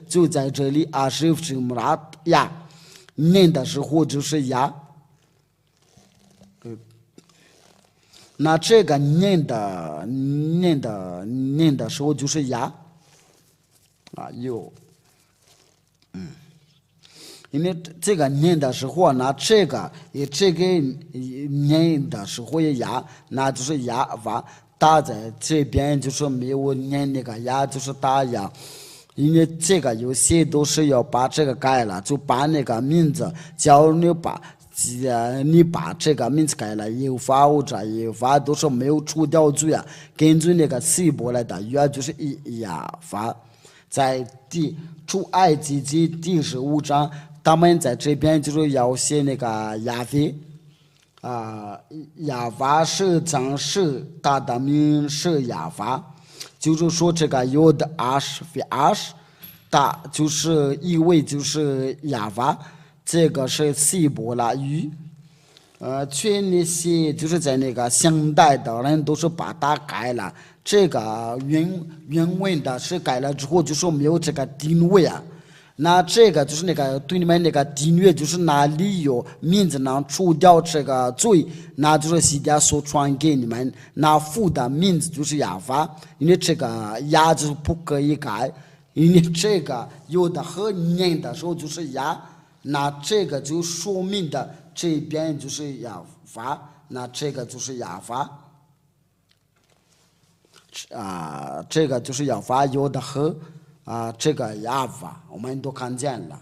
就在这里是什么呀？念的时候就是呀。那这个念的时候就是呀因为这个念的时候，那这个念的时候呀，那就是呀哇，打在这边就是没有念那个呀，就是打呀。因为这个有些都是要把这个改了，就把那个名字叫你把这个名字改了，有法或者有法都是没有除掉罪啊，根据那个希伯来的语就是亚法，在出埃及记第15章，他们在这边就是要写那个亚非亚法是真是他的名是亚法，就是说这个有的非大就是意味就是亚法。这个是希伯来语，全那些就是在那个现代的人都是把它改了。这个原文的是改了之后，就说没有这个定位啊。那这个就是那个对你们那个定位，就是哪里有名字能除掉这个罪，那就是西家所传给你们。那父的名字就是亚法，因为这个亚就是不可以改，因为这个有的和念的时候就是亚。那这个就说明的这边就是亚法，那这个就是亚法这个就是亚法有的和这个亚法我们都看见了，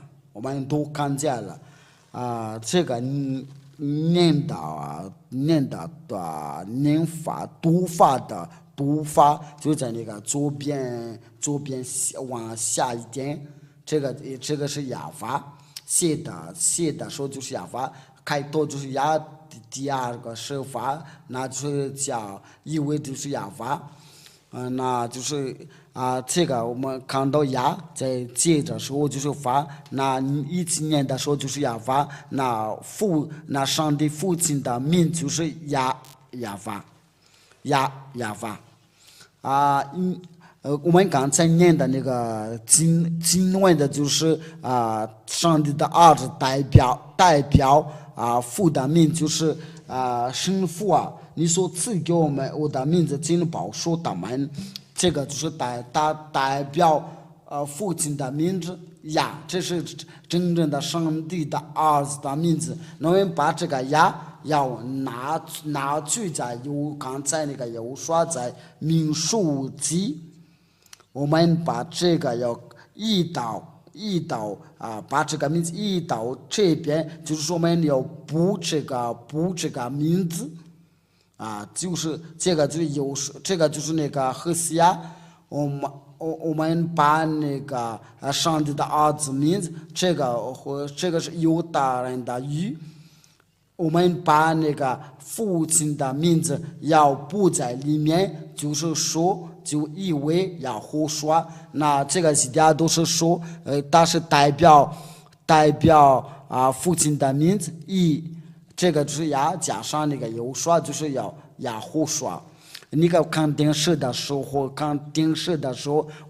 这个念法读法的读法就在那个左边往下一点，这个是亚法。写的时候就是亚法，开头就是亚，第二个是法，那就是叫意味就是亚法，那就是这个我们看到亚在接着时候就是法，那一起念的时候就是亚法，那上帝父亲的名就是亚法，我们刚才念的那个经文的就是上帝的儿子代表父的名就是神父啊，你所赐给我的名字金宝说他们，这个就是代表父亲的名字呀，这是真正的上帝的儿子的名字。我们把这个呀要拿去在刚才那个有说在民数记。我们把这个要移到把这个名字移到这边，就是说我们要补这个名字就是这个就是那个何西亚，我们把那个上帝的儿子名字，这个是犹大人的语。我们把那个父亲的名字要补在里面，就是说就以为要胡说，那这个大家都是说它是代表父亲的名字，这个就是要加上那个有说，就是要胡说。你看电视的时候，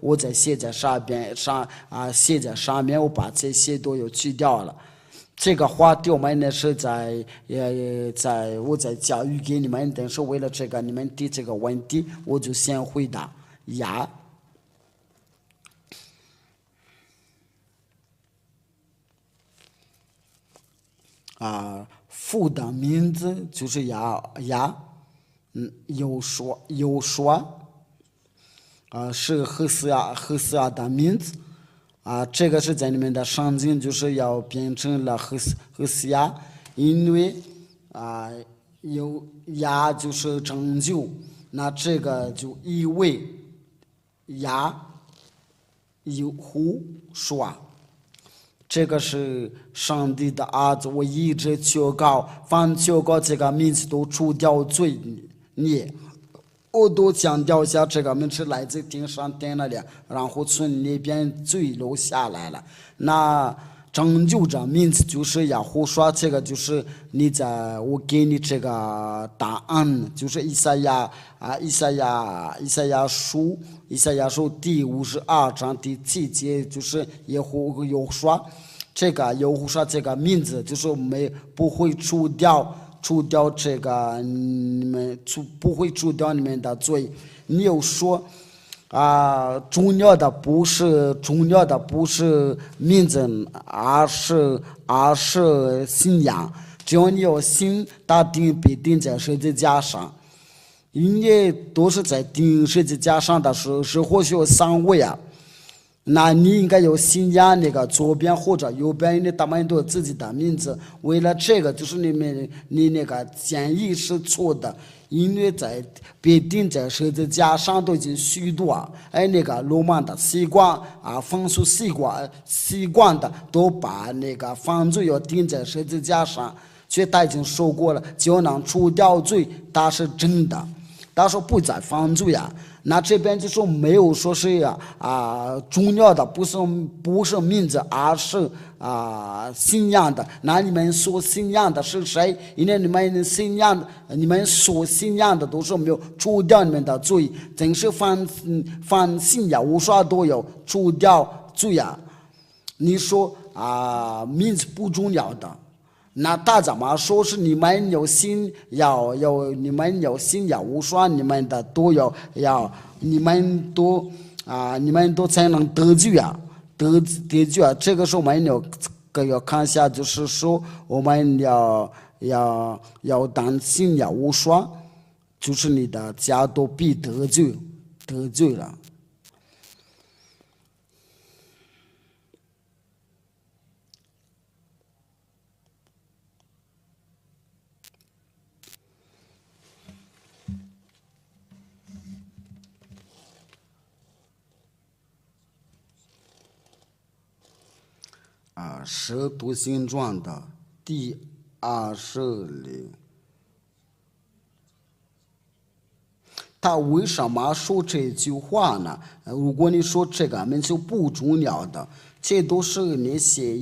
我在写在上面，我把这些都有去掉了。这个话题我们呢是我在教育给你们，但是为了这个你们提这个问题，我就先回答呀。父的名字就是呀，有说是何西亚的名字。这个是在你们的圣经就是要变成了何西亚，因为有亚就是拯救，那这个就意味亚有胡说，这个是上帝的儿子，我一直求告，凡求告这个名字都除掉罪孽。我都强调一下，这个名是来自天上天那里，然后从那边坠落下来了。那拯救者名字就是耶和华，这个就是我给你这个答案，就是以赛亚书第52章第7节，就是耶和华这个耶和华这个名字，就是不会除掉这个不会除掉你们的罪。你又说重要的不是名字，而是信仰。只要你有心，他必定在十字架上。因为都是在钉十字架上的时候，是或许有3位啊。那你应该有信仰那个左边或者右边，因为他们都有自己的名字。为了这个，就是你那个建议是错的，因为必定在十字架上都已经许多那个罗马的习惯风俗习惯的都把那个犯罪要钉在十字架上，所以他已经说过了，就能除掉罪，他是真的。他说不再犯罪呀，那这边就说没有说是重要的不是名字，而是信仰的。那你们所信仰的是谁？因为你们所信仰的都是没有除掉你们的罪，真是凡信仰无数都有除掉罪呀。你说名字不重要的。那他怎么说是你们有心你们有心要无双，你们的都你们都才能得救啊，得救啊。这个时候我们要看一下，就是说我们要当心要无双，就是你的家都必得救了。使徒行传的第20他为什么说这句话呢？如果你说这个名就不重要的，这都是那些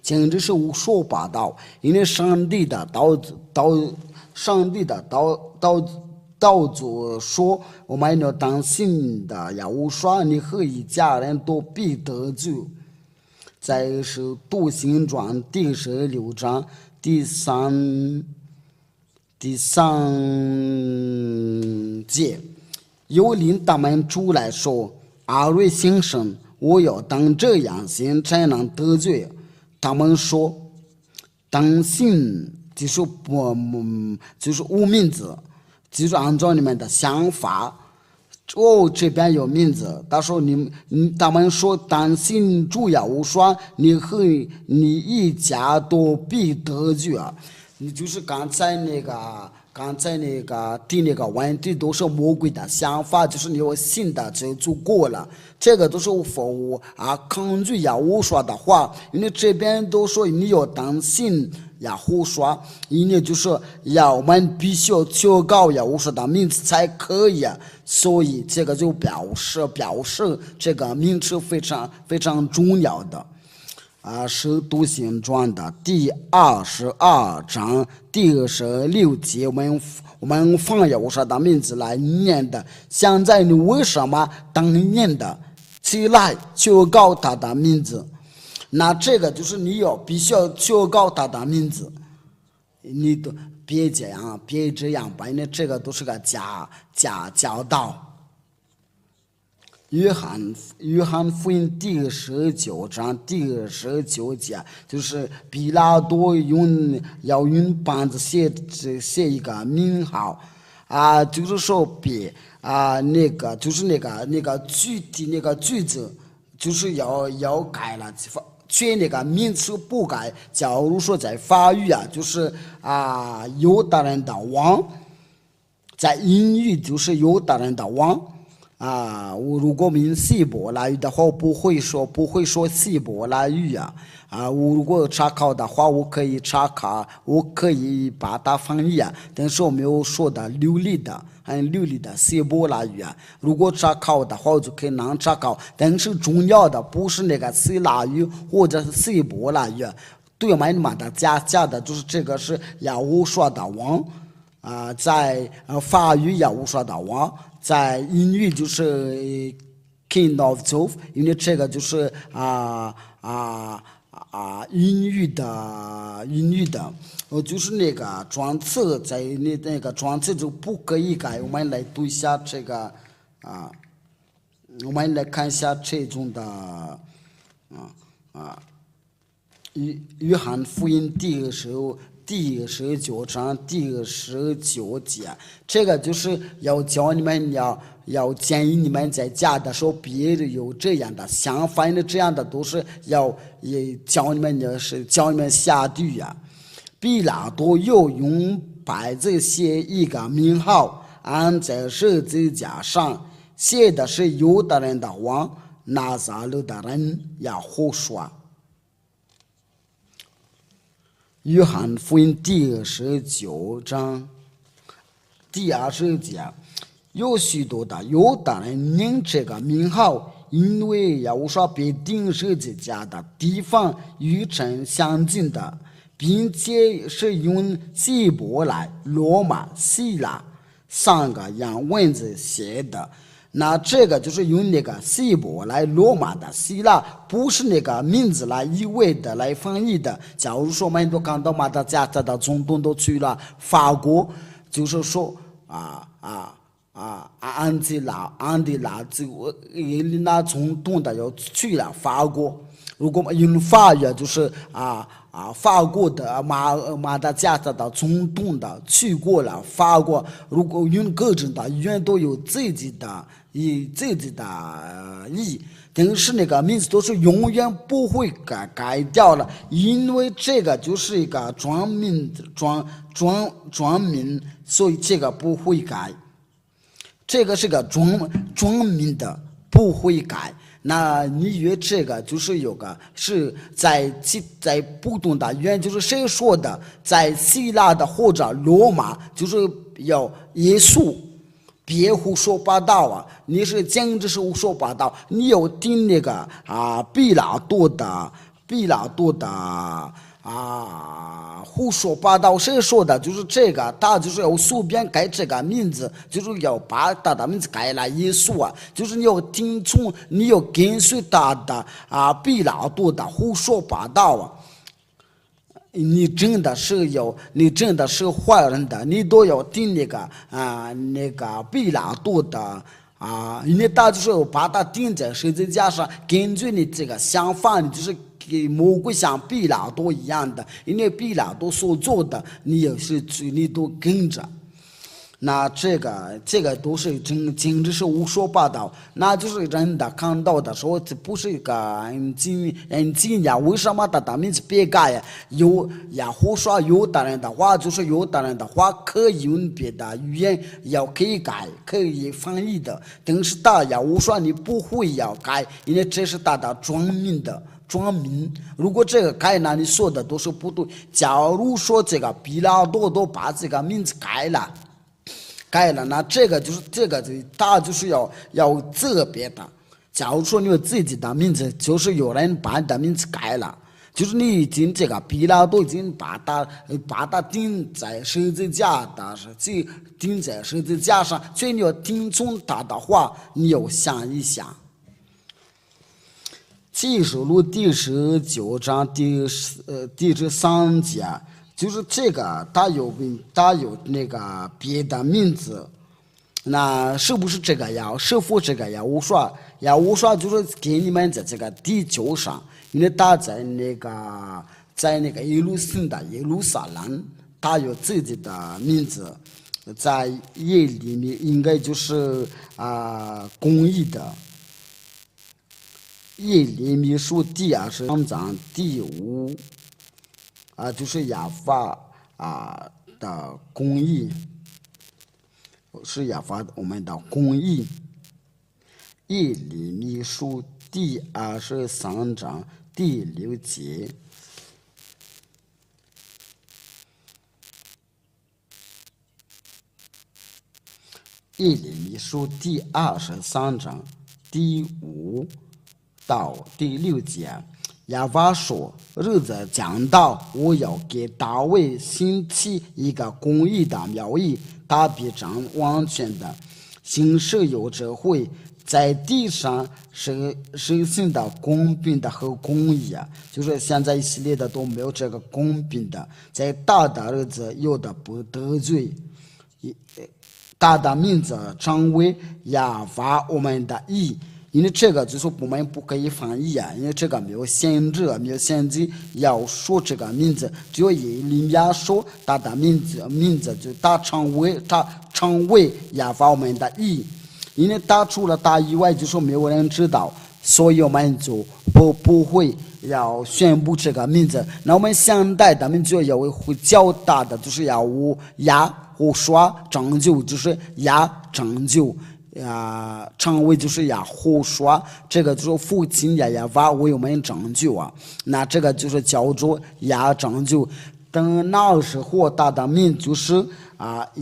简直是胡说八道。因为上帝的道主说，我们要当信的耶和华，你和一家人都必得救。在使徒行传第16章第3节，有领他们出来说：“阿瑞先生，我要当这样行才能得罪。”他们说：“当信就是无名字，就是按照你们的想法。”这边有名字，他们说当信主耶和华，你和你一家都必得救啊！你就是刚才那个第那个问题都是魔鬼的想法，就是你有信的就足够了。这个都是抗拒耶和华的话，因为这边都说你要当信耶和华，因为就是我们必须要求告耶和华的名字才可以啊。所以这个就表示这个名词非常非常重要的。使徒行传的第22章第16节，我们放耶和华的名字来念的。现在你为什么当念的起来求告他的名字？那这个就是你必须要求告他的名字，你都别这样吧，因为这个都是个假教导。约翰福音第19章第19节，就是比拉多要用板子写一个名号就是说就是那个具体那个句子就是要改了。却那个名词不改，假如说在法语就是犹大人的王，在英语就是犹大人的王。我如果问希伯来语的话，我不会说希伯来语我如果查考的话，我可以查考，我可以把它翻译但是我没有说的流利的，很流利的希伯来语如果查考的话，我就可以能查考，但是重要的不是那个希腊语或者是希伯来语，对我们的加的就是这个是亚乌说的王在法语亚乌说的王。在英语就是 King of Jove， 因为这个就是英语的，就是那个装词，在那个装词就不可以改。我们来读一下这个我们来看一下这种的约翰福音第19章第19节，这个就是要教你们要建议你们在家的时候，别人有这样的想法，这样的都是也教你们下地比拉多又用白字写一个名号，按在十字架上，写的是犹大人的王，拿撒勒的人亚胡说。约翰福音第19章第20节，有许多的犹大人念这个名号，因为要说被钉十字架的地方与城相近的，并且是用希伯来、罗马、希腊3个样文字写的。那这个就是用那个希伯来、罗马的希腊，不是那个名字来一味的来翻译的。假如说我们都看到马达加斯加的总统都去了法国，就是说安迪拉那总统的要去了法国。如果用法语就是法国的马达加斯加的总统的去过了法国，如果用各种的语言都有自己的意，但是那个名字都是永远不会改掉了，因为这个就是一个专名，所以这个不会改。这个是个专名的，不会改。那你约这个就是有个是在不同的语言，就是谁说的，在希腊的或者罗马，就是要耶稣，别胡说八道你是简直是胡说八道。你要听那个毕拉多的胡说八道，谁说的？就是这个，他就是要随便改这个名字，就是要把他的名字改了耶稣就是你要听从，你要跟随他的毕拉多的胡说八道你真的是坏人的，你都要听那个毕拉多的因为他就是要把他钉在十字架上，根据你这个想法，你就是给魔鬼像毕拉多一样的，因为毕拉多所做的，你都跟着。那这个都是简直是胡说八道，那就是人的看到的时候，这不是一个很惊讶。为什么他的名字别改胡说犹大人的话，就是犹大人的话可以用别的语言可以改，可以翻译的，但是他胡说你不会要改，因为这是他的专名。如果这个改了，你说的都是不对。假如说这个毕拉多都把这个名字改了，那这个他就是要责别的。假如说你有自己的名字，就是有人把你的名字改了，就是你已经这个毕拉多已经把他钉在十字架上，所以你要听从他的话，你要想一想。启示录第19章第13节。就是这个，他有那个别的名字，那是不是这个呀？是否这个呀？我说就是给你们在这个地球上，因为他在那个耶路撒冷，他有自己的名字，在耶里面应该就是公义的。耶利米书第23章第5。就是亚法的公义，是亚法我们的公义。耶利米书第23章第6节。耶利米书第23章第5到第6节，亚巴说：“日子将到，我要给大卫兴起一个公义的庙宇，他必掌完全的行事有智慧，在地上实行的公平的和公义啊。”就是现在以色列的都没有这个公平的，在大的日子有的不得罪。大的名字成为亚法我们的义，因为这个就是我们不可以翻译啊，因为这个没有限制，没有限制要说这个名字，只有耶利米亚说他的名字就他成为亚法我们的义，因为他除了他以外，就说没有人知道，所以我们就不会要宣布这个名字。那我们现代的民族也会较大的，就是要亚和刷拯救，就是亚拯救成为就是亚和刷，这个就是父亲亚法为我们拯救啊。那这个就是叫做亚拯救。等那时候他的名就是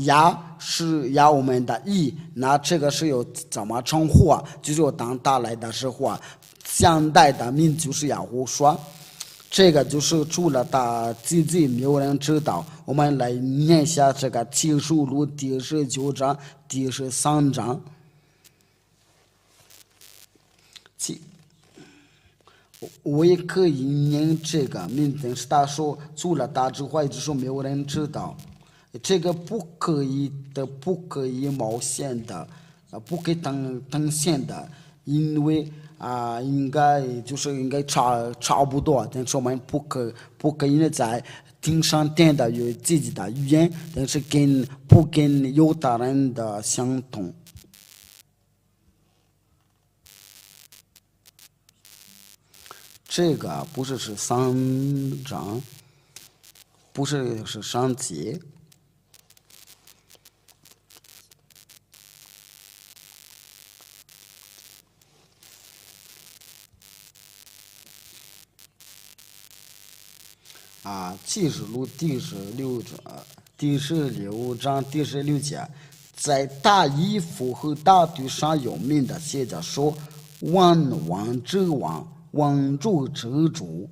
亚是亚我们的义，那这个是有怎么称呼啊？就是当他来的时候啊，现代的名就是亚和刷。这个就是除了他自己没有人知道。我们来念一下这个启示录第19章第13章。我也可以念这个名字，是他说除了他之外，就是没有人知道。这个不可以冒险的，不可以登线的，因为应该差不多，但是我们不可以在天上点的有自己的语言，但是不跟犹太人的相同。这个不是3章，不是3节。启示录第16章第16节，在大衣服和大腿上有名的写着说：“万王之王，万主之主。”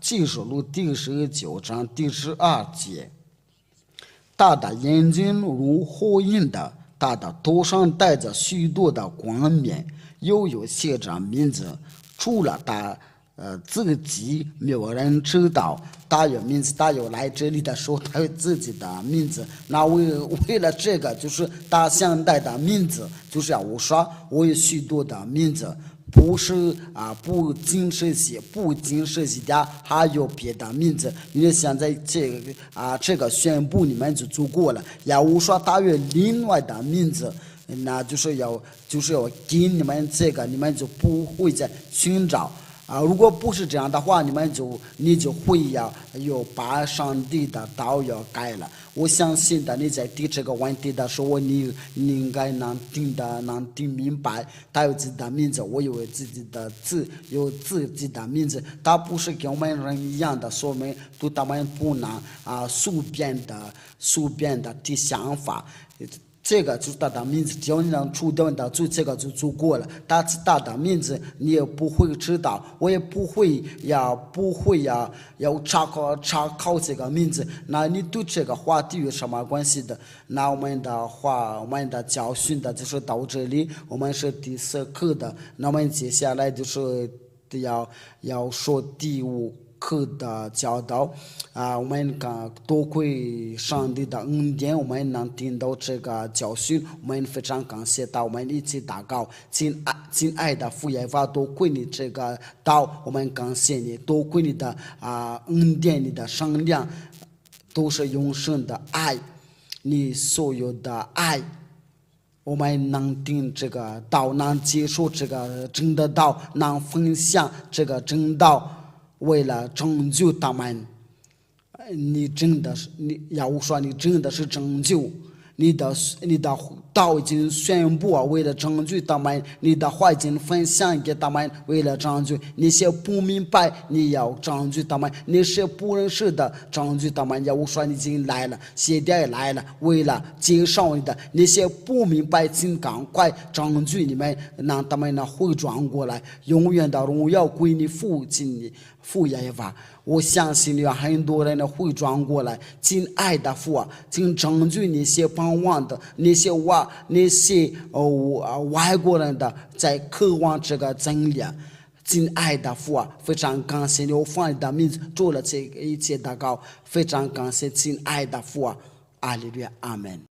启示录第19章第12节，他的眼睛如火焰的，他的头上带着许多的冠冕，有写着名字，除了他自己没有人知道。他有名字，他有来这里的时候，他有自己的名字。那为了这个，就是他现代的名字，就是我说我有许多的名字，不仅是这家，还有别的名字。因为现在这个宣布你们就足够了。要我说他有另外的名字，那就是要给你们这个，你们就不会再寻找。如果不是这样的话，你就会有把上帝的道要改了。我相信的，你在提这个问题的时候，你应该能听明白。他有自己的名字，我有自己的自己的名字。他不是跟我们人一样的，说明对他们不能随便的提想法。这个就是他的名字，只要你能除掉你的罪，这个就足够了。但是他的名字你也不会知道，我也不会要查考这个名字。那你对这个话题有什么关系的？那我们的教训的就是到这里，我们是第4课的。那我们接下来就是要说第5课的教导。我们多亏上帝的恩典，我们能听到这个教训，我们非常感谢他。我们一起祷告。亲爱的父耶和华，多亏你这个道，我们感谢你，多亏你的恩典，你的善良都是永生的爱，你所有的爱，我们能听这个道，能接受这个真的道，能分享这个真道，为了拯救他们。你真的是拯救，你的道已经宣布为了证据他们，你的话已经分享给他们，为了证据那些不明白，你要证据他们；那些不认识的证据他们。我说你已经来了，现在来了，为了介绍你的那些不明白，请赶快证据你们，让他们回转过来，永远的荣耀归你父亲父耶和华。我相信有很多人会转过来，亲爱的父啊，请证据那些盼望的那些外国人的在渴望这个真理。亲爱的父啊，非常感谢你，我奉你的名字做了这一切祷告，非常感谢亲爱的父啊，阿利路亚，阿门。